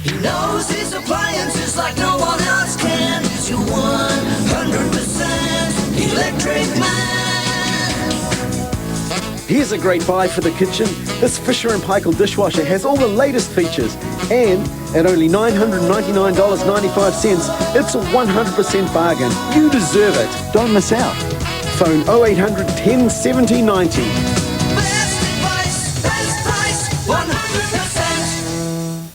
He knows his appliances like no one else can. He's your 100% electric man. Here's a great buy for the kitchen. This Fisher & Paykel dishwasher has all the latest features, and at only $999.95, it's a 100% bargain. You deserve it. Don't miss out. Phone 0800 10 70 90.